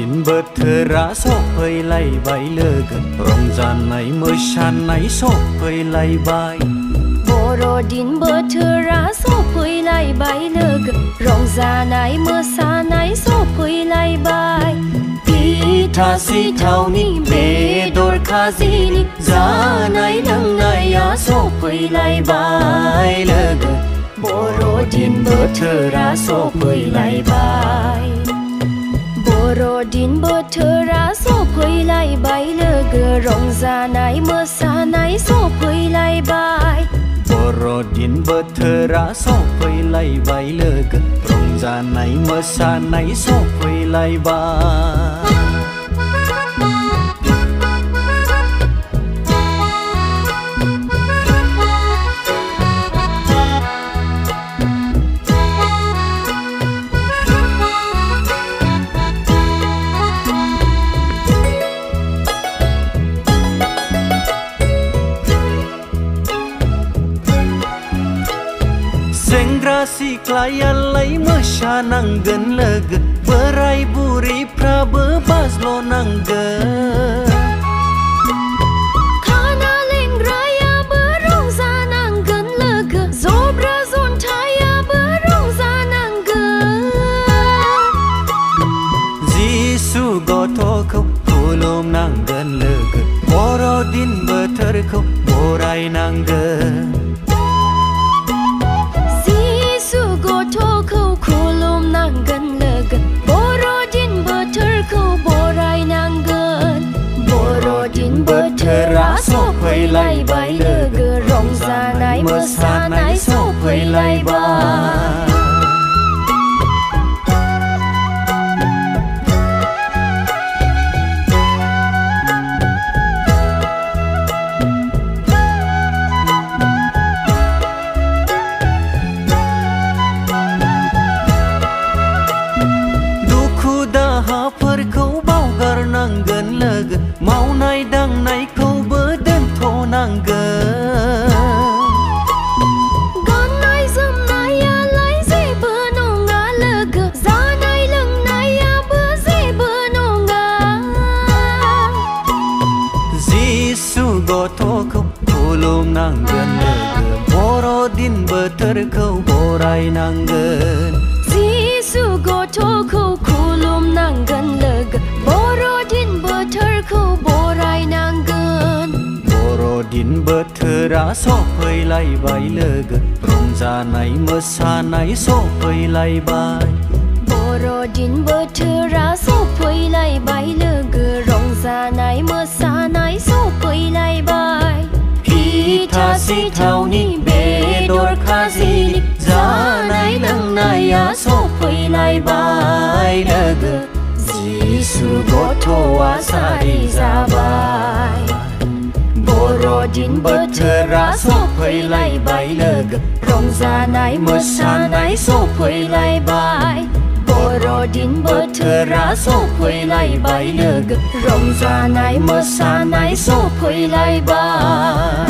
दिन बोथोरा सफैलायबाय लोगो रंजानाय मोसानाय सफैलायबाय बर'दिन बोथोरा सफैलायबाय लोगो रंजानाय मोसानाय सफैलायबाय फिथा सिथावनि बेदर खाजिनि जानाय लोंनाया सफैलायबाय लोगो बर'दिन बोथोरा सफैलायबाय बर'दिन बोथोरा सफैलायबाय लोगो रंजानाय मोसानाय सफैलायबाय बर'दिन बोथोरा सफैलायबाय लोगो रंजानाय मोसानाय सफैलायबाय सेंग्रा सिख्लायालाय मोसानांगोन लोगो बोराय बुरैफ्राबो बाज्ल'नांगोन खाना लेंग्रायाबो रंजानांगोन लोगो जब्रा जन्थायाबो रंजानांगोन जिसु गथ'खौ खुलुमनांगोन लोगो बर'दिन बोथोरखौ बरायनांगोन गथ'खौ खुलुमनांगोन लोगो बर'दिन बोथोरखौ बरायनांगोन बर'दिन बोथोरा सफैलायबाय लोगो रंजानाय मोसानाय सफैलायबाय दाहाफोरखौ बावगारनांगोन लोगो मावनाय दांनायखौबो दोनथ'नांगोन गाननाय जोमनायालाय जेबो नङा लोगो जानाय लोंनायाबो जेबो नङा जिसु गथ'खौ खुलुमनांगोन लोगो बर'दिन बोथोरखौ बरायनांगोन जिसु गथ'खौ खुलुमनांगोन लोगो बर'दिन बोथोरखौ बरायनांगोन बर'दिन बोथोरा सफैलायबाय लोगो रंजानाय मोसानाय सफैलायबाय बर'दिन बोथोरा सफैलायबाय लोगो रंजानाय मोसानाय सफैलायबाय फिथा सिथावनि बेदर खाजिनि जानाय लोंनाया सफैलायबाय लोगो जिसु गथ'आ सारि जाबाय बर'दिन बोथोरा सफैलायबाय लोगो रंजानाय मोसानाय सफैलायबाय बर'दिन बोथोरा सफैलायबाय लोगो रंजानाय मोसानाय सफैलायबाय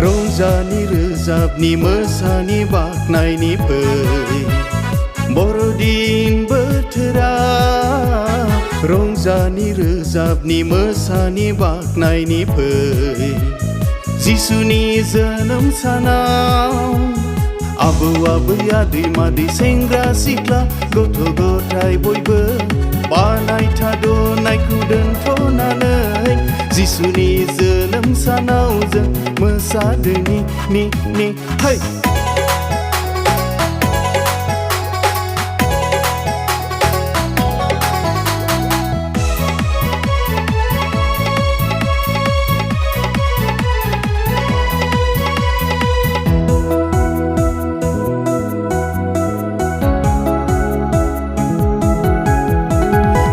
रंजानि रोजाबनि मोसानि बाख्नायनि फै बर'दिन बोथोरा रंजानि रोजाबनि मोसानि बाख्नायनि फै जिसुनि जोनोम सानाव आबौ आबै आदै मादै सेंग्रा सिख्ला गथ' गथाय बयबो बानाय थाद'नायखौ दोनथ'नानै जिसुनि जोनोम सानाव जों मोसादोनि नि है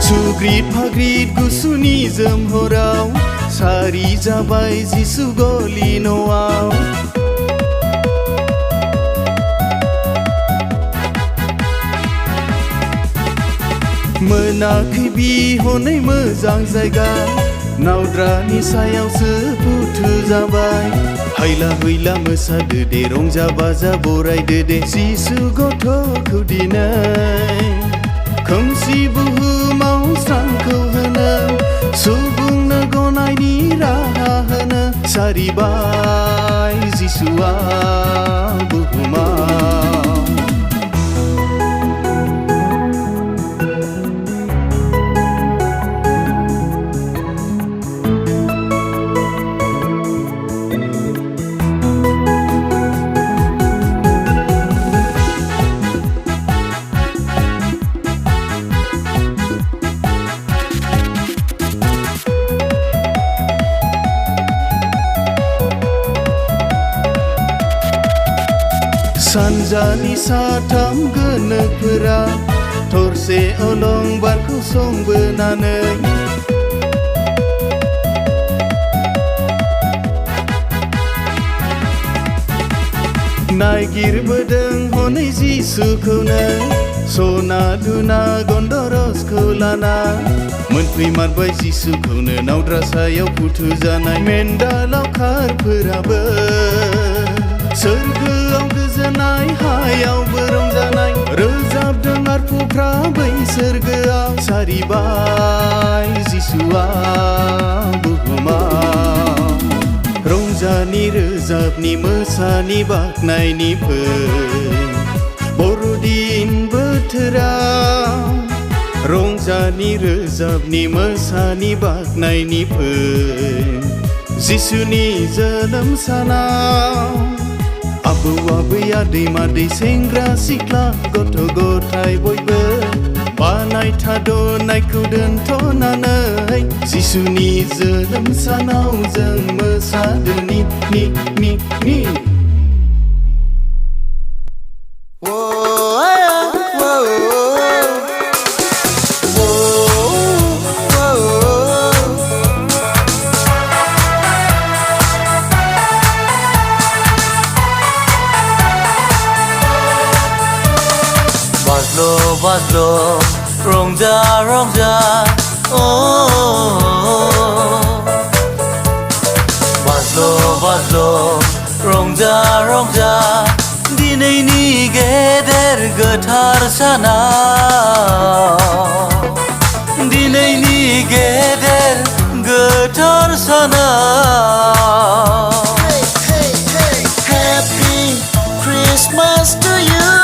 सुग्रिद फाग्रिद गुसुनि जोमहराव सारि जाबाय जिसु गलि न'आव मोनाखै बिहनै मोजां जायगा नावद्रानि सायावसो बुथु जाबाय हायला हुइला मोसादो दे रंजा बाजा बरायदो दे जिसु गथ'खौ दिनै खोमसि बुहुमाव स्रांखौ होनो सुबुंनो गनायनि राहा होनो सारिबाय जिसुआ बुहुमाव सानजानि साथाम गोनोखोरा थरसे अलंबारखौ संबोनानै नायगिरबोदों हनै जिसुखौनो सना लुना गन्दरसखौ लाना मोनफैमारबाय जिसुखौनो नावद्रा सायाव फुथु जानाय मेन्दा लावखारफोराबो सोरगोआव गोजोननाय हायावबो रंजानाय रोजाबदों आरफुफ्रा बै सोरगोआव सारिबाय जिसुआ बुहुमाव रंजानि रोजाबनि मोसानि बाख्नायनि बर'दिन बोथोराव रंजानि रोजाबनि मोसानि बाख्नायनि जिसुनि जोनोम सानाव आबौ आबै आदै मादै सेंग्रा सिख्ला गथ' गथाय बयबो बानाय थाद'नायखौ दोनथ'नानै जिसुनि जोनोम सानाव जों मोसादोनि नि Baslo, rongja, rongja, oh. Baslo, rongja, rongja, दिनैनि गेदेर गोथार सानाव दिनैनि गेदेर गोथार सानाव Happy Christmas to you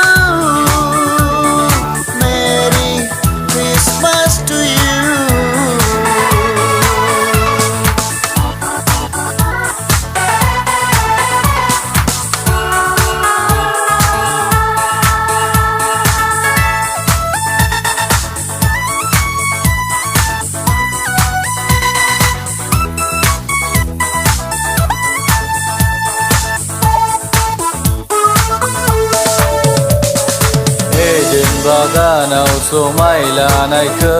बागानाव समाय लानायखौ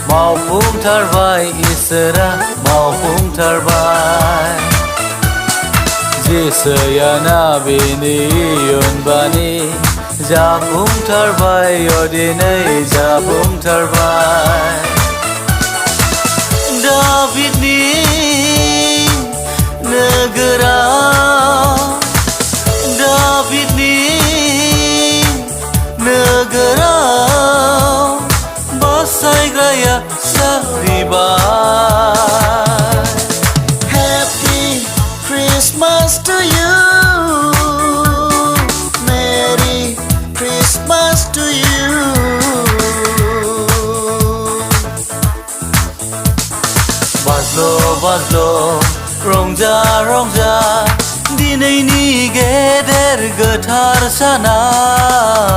मावफुंथारबाय इसोरा मावफुंथारबाय जेसैयाना बेनि इयुनबानि जाफुंथारबाय दिनै जाफुंथारबाय दाबिदनि नोगोराव दाबिदनि नोगोराव बासायग्राया जाहैबाय Happy Christmas to you Merry Christmas to you Baslo, rongja, rongja गेदेर गोथार सानाव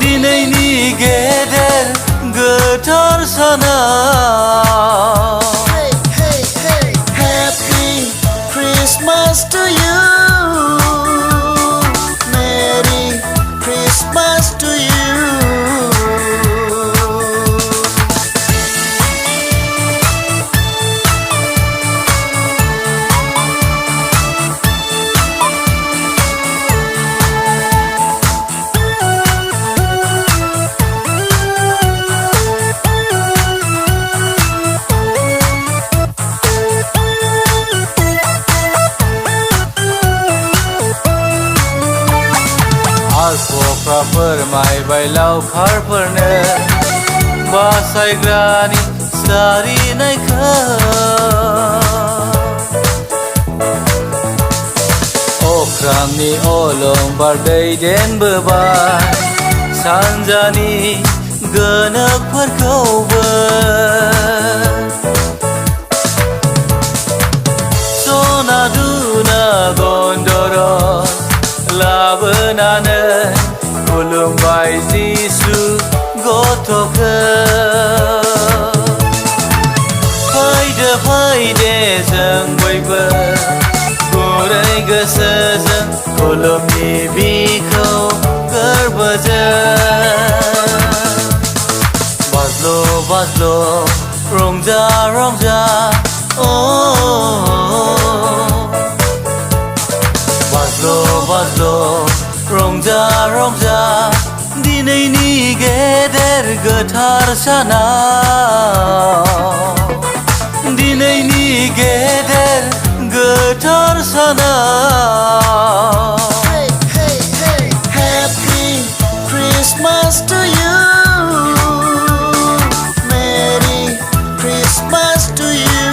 दिनैनि गेदेर गोथार सानाव Happy Christmas to you Merry Christmas to you आसब'फ्रा फोरमायबाय लावखारफोरनो बासायग्रानि जारिनायखौ अख्रांनि अलंबार दैदेनबोबाय सानजानि गोनोखफोरखौबो सना दुना गन्दरस लाबोनानै खुलुमबाय जिसु गथ'खौ फैदो फैदे जों बयबो गुरै गोसोजों खुलुमनि बिखौ गोरबोजों बाज्ल' बाज्ल' रंजा रंजा बाज्ल' बाज्ल' रंजा रंजा दिनैनि गेदेर गोथार सानाव दिनैनि गेदेर गोथार सानाव Happy Christmas to you Merry Christmas to you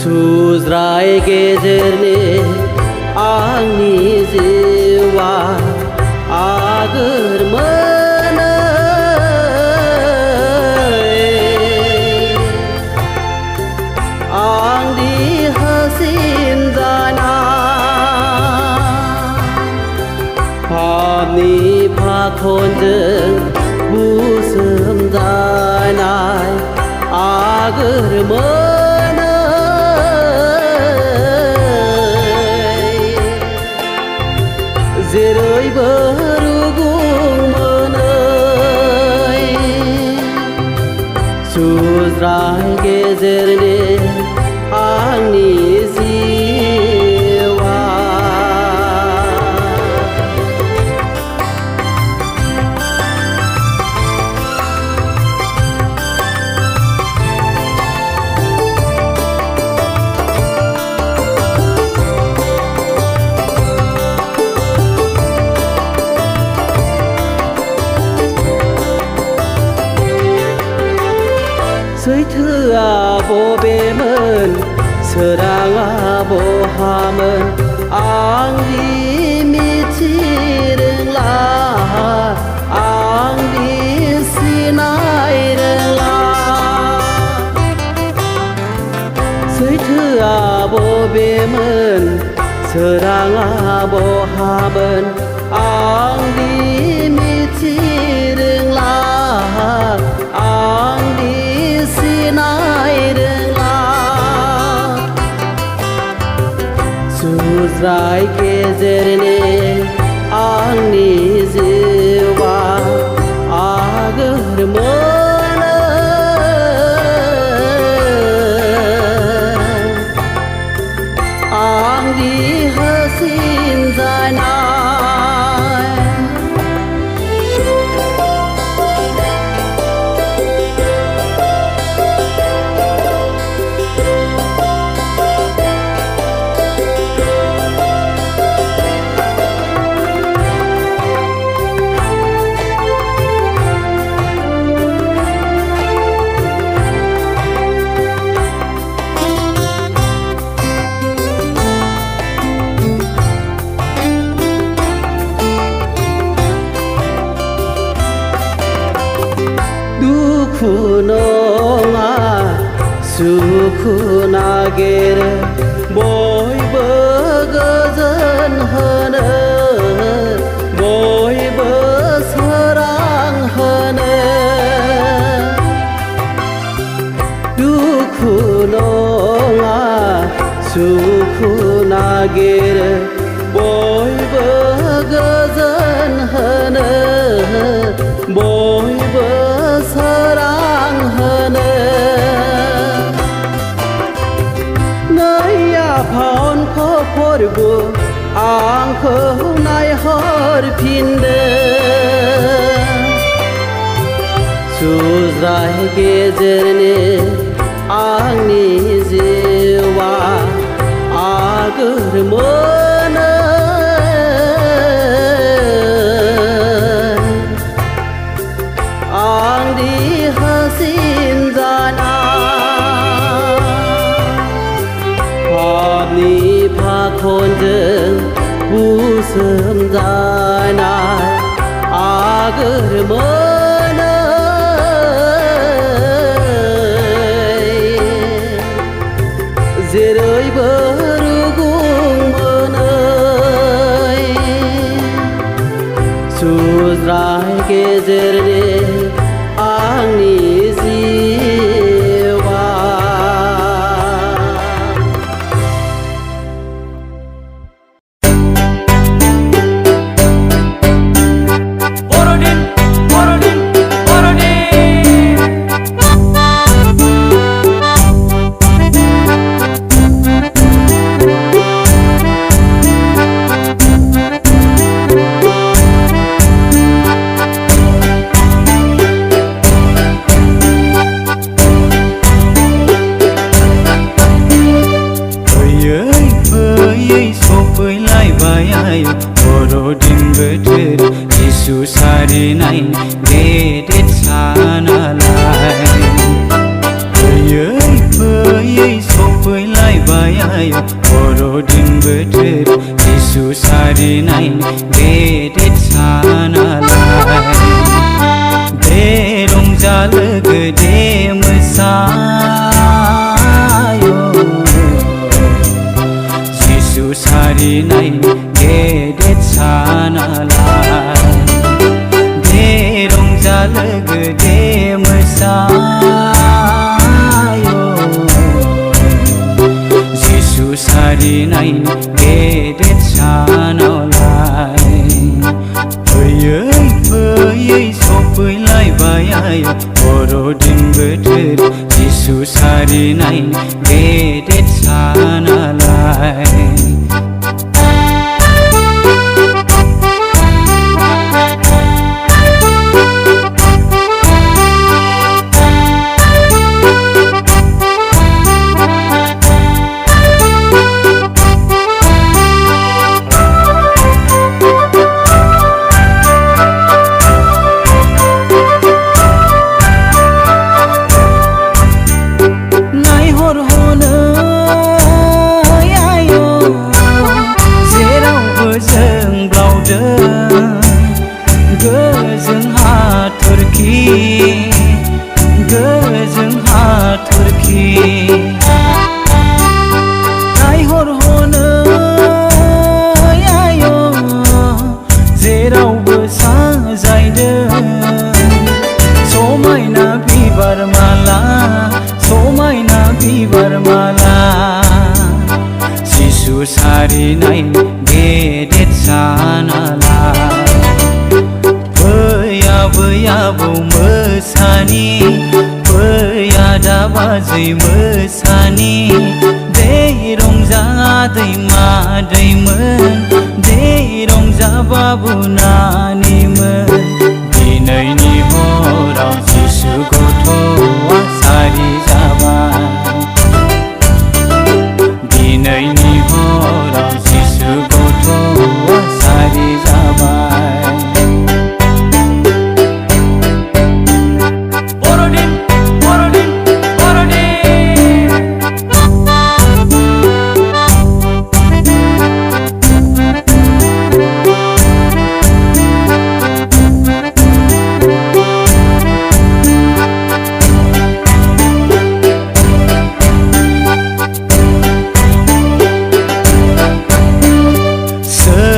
सुज्राय गेजेरनि आंनि जिउआ आगोर मोनै आंनि हासिन जानाय पापनि फाखनजों बुसोम जानाय आगोर मोनै जेरैबो रुगुं मोनै सुज्राय गेजेरनि आंनि जिउआ सैथोआ बबेमोन सोराङा बहामोन आंनि मिथिरोंला आंनि सिनाय रोंला सैथोआ बबेमोन सोराङा बहामोन आंनि मिथिरोंला आंनि सिनाय रोंला सुज्राय गेजेरनि आंनि जिउआ आगोर मोनै आंनि हासिन जानाय सुखु नागिरो बयबो गोजोन होनो बयबो सोरां होनो दुखु नङा सुखु नागिरो बयबो गोजोन होनो बयबो सोरां होनो नै आफाखौ फोरबो आंखौ नायहरफिनदो सुज्राय गेजेरनि आंनि जिउआ आगोर मोनो आंनि हासिन जानाय पापनि फाखनजों बुसोम जानाय आगोर मोनो जेरैबो रुगुं मोनै सुज्राय गेजेरनि आंनि जिउआ बर'दिन बोथोर जिसु सारिनाय गेदेर सानालाय फैयै फैयै सफैलायबाय आयौ बर'दिन बोथोर जिसु सारिनाय गेदेर सानालाय दे रंजा लोगो दे मोसायो जिसु सारिनाय गेदेर सानालाय दे रंजा लोगो दे मोसायो जिसु सारिनाय गेदेर सानालाय फैयै फैयै सफैलायबाय आयौ बर'दिन बोथोर जिसु सारिनाय गेदेर सानालाय गोजों हाथरखि नायहर हनै आयौ जेरावबो साजायदों समायना बिबार माला समायना बिबार माला जिसु सारिनाय गेदेर सानालाय आबै आबौ मोसानि फै आदा बाजै मोसानि दे रंजा दैमा दैमोन दे रंजा बाबु नानिमोन दिनैनि हराव जिसु गथ'आ सारि जाबाय दिनैनि हराव जिसु गथ'आ सारि जाबाय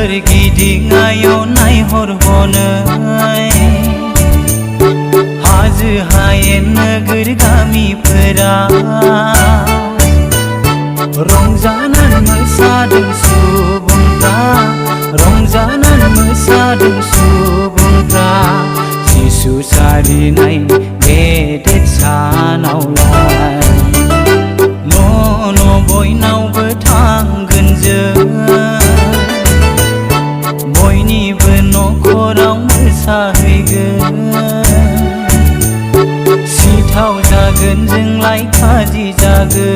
सोरगिदिङायाव नायहरहनै हाजो हायेन नोगोर गामिफोरा रंजानानै मोसादों सुबुंफ्रा रंजानानै मोसादों सुबुंफ्रा जिसु सारिनाय गेदेर सानावलाय न' बयनावबो थांगोन जों बयनिबो न'खराव मोसाहैगोन सिथाव जागोन जोंलाय खाजि जागोन